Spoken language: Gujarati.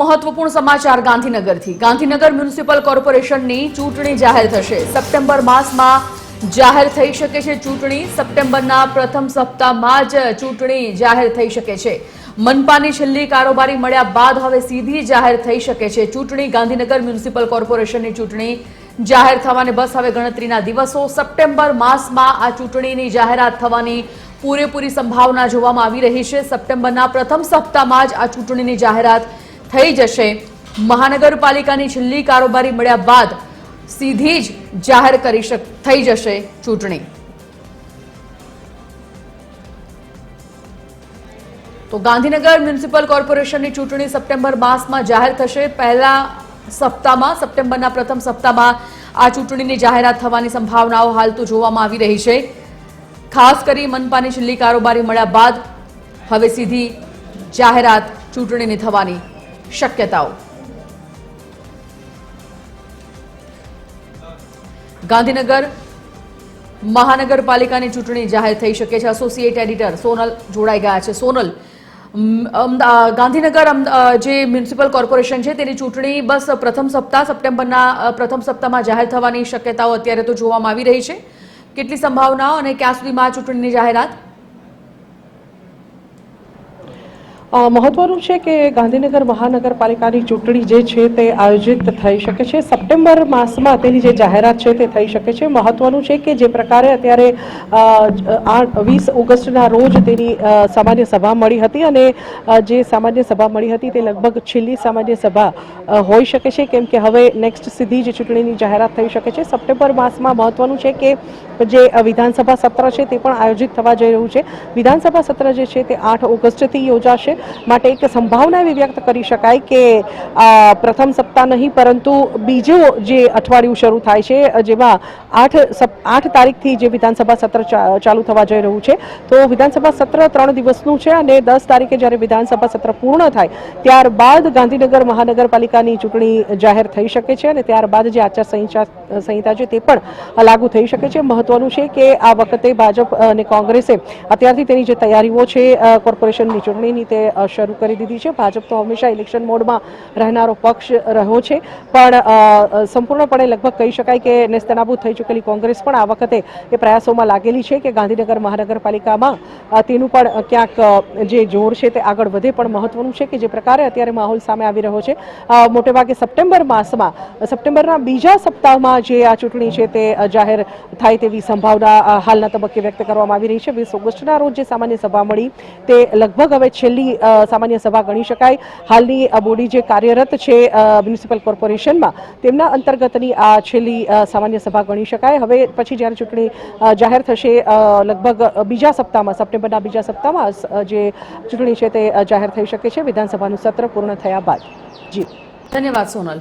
મહત્વપૂર્ણ સમાચાર ગાંધીનગરથી ગાંધીનગર મ્યુનિસિપલ કોર્પોરેશનની ચૂંટણી જાહેર થશે। સપ્ટેમ્બર માસમાં જાહેર થઈ શકે છે ચૂંટણી। સપ્ટેમ્બરના પ્રથમ સપ્તાહમાં જ ચૂંટણી જાહેર થઈ શકે છે। મનપાની છેલ્લી કારોબારી મળ્યા બાદ હવે સીધી જાહેર થઈ શકે છે ચૂંટણી। ગાંધીનગર મ્યુનિસિપલ કોર્પોરેશનની ચૂંટણી જાહેર થવાને બસ હવે ગણતરીના દિવસો। સપ્ટેમ્બર માસમાં આ ચૂંટણીની જાહેરાત થવાની પૂરેપૂરી સંભાવના જોવામાં આવી રહી છે। સપ્ટેમ્બરના પ્રથમ સપ્તાહમાં જ આ ચૂંટણીની જાહેરાત થઈ જશે। મહાનગરપાલિકાની છેલ્લી કારોબારી મળ્યા બાદ સીધી જ જાહેર થઈ જશે ચૂંટણી। તો ગાંધીનગર મ્યુનિસિપલ કોર્પોરેશનની ચૂંટણી સપ્ટેમ્બર માસમાં જાહેર થશે। પહેલા સપ્તાહમાં સપ્ટેમ્બરના પ્રથમ સપ્તાહમાં આ ચૂંટણીની જાહેરાત થવાની સંભાવનાઓ હાલ તો જોવામાં આવી રહી છે। ખાસ કરી મનપાની છેલ્લી કારોબારી મળ્યા બાદ હવે સીધી જાહેરાત ચૂંટણીની થવાની શક્યતાઓ। ગાંધીનગર મહાનગરપાલિકાની ચૂંટણી જાહેર થઈ શકે છે। એસોસિએટ એડિટર સોનલ જોડાઈ ગયા છે। સોનલ, ગાંધીનગર જે મ્યુનિસિપલ કોર્પોરેશન છે તેની ચૂંટણી બસ પ્રથમ સપ્તાહ સપ્ટેમ્બરના પ્રથમ સપ્તાહમાં જાહેર થવાની શક્યતાઓ અત્યારે તો જોવામાં આવી રહી છે। કેટલી સંભાવનાઓ અને ક્યાં સુધીમાં આ ચૂંટણીની જાહેરાત? મહત્વનું છે કે ગાંધીનગર મહાનગરપાલિકાની ચૂંટણી જે છે તે આયોજિત થઈ શકે છે। સપ્ટેમ્બર માસમાં તેની જે જાહેરાત છે તે થઈ શકે છે। મહત્વનું છે કે જે પ્રકારે અત્યારે 20 ઓગસ્ટના રોજ તેની સામાન્ય સભા મળી હતી અને જે સામાન્ય સભા મળી હતી તે લગભગ છેલ્લી સામાન્ય સભા હોઈ શકે છે, કેમ કે હવે નેક્સ્ટ સીધી જ ચૂંટણીની જાહેરાત થઈ શકે છે। સપ્ટેમ્બર માસમાં મહત્વનું છે કે જે વિધાનસભા સત્ર છે તે પણ આયોજિત થવા જઈ રહ્યું છે। વિધાનસભા સત્ર જે છે તે 8 ઓગસ્ટથી યોજાશે, માટે એક સંભાવના એવી વ્યક્ત કરી શકાય કે પ્રથમ સપ્તાહ નહીં પરંતુ બીજું જે અઠવાડિયું શરૂ થાય છે, જેમાં 8 તારીખથી જે વિધાનસભા સત્ર ચાલુ થવા જઈ રહ્યું છે, તો વિધાનસભા સત્ર 3 દિવસનું છે અને 10 તારીખે જ્યારે વિધાનસભા સત્ર પૂર્ણ થાય ત્યારબાદ ગાંધીનગર મહાનગરપાલિકાની ચૂંટણી જાહેર થઈ શકે છે અને ત્યારબાદ જે આચારસંહિતા છે તે પણ લાગુ થઈ શકે છે। મહત્વનું છે કે આ વખતે ભાજપ અને કોંગ્રેસે અત્યારથી તેની જે તૈયારીઓ છે કોર્પોરેશનની ચૂંટણીની તે શરૂ કરી દીધી છે। ભાજપ તો હંમેશા ઇલેક્શન મોડમાં રહેનારો પક્ષ રહ્યો છે, પણ સંપૂર્ણપણે લગભગ કહી શકાય કે નેસ્તનાબૂદ થઈ ચૂકેલી કોંગ્રેસ પણ આ વખતે એ પ્રયાસોમાં લાગેલી છે કે ગાંધીનગર મહાનગરપાલિકામાં તેનું પણ ક્યાંક જે જોર છે તે આગળ વધે। પણ મહત્વનું છે કે જે પ્રકારે અત્યારે માહોલ સામે આવી રહ્યો છે, મોટેભાગે સપ્ટેમ્બર માસમાં સપ્ટેમ્બરના બીજા સપ્તાહમાં જે આ ચૂંટણી છે તે જાહેર થાય તેવી સંભાવના હાલના તબક્કે વ્યક્ત કરવામાં આવી રહી છે। 20 ઓગસ્ટના રોજ જે સામાન્ય સભા મળી તે લગભગ હવે છેલ્લી સામાન્ય સભા ગણી શકાય। હાલની બોડી જે કાર્યરત છે મ્યુનિસિપલ કોર્પોરેશનમાં તેમના અંતર્ગતની આ છેલ્લી સામાન્ય સભા ગણી શકાય। હવે પછી જ્યારે ચૂંટણી જાહેર થશે લગભગ બીજા સપ્તાહમાં સપ્ટેમ્બરના બીજા સપ્તાહમાં જે ચૂંટણી છે તે જાહેર થઈ શકે છે વિધાનસભાનું સત્ર પૂર્ણ થયા બાદ। જી, ધન્યવાદ સોનલ।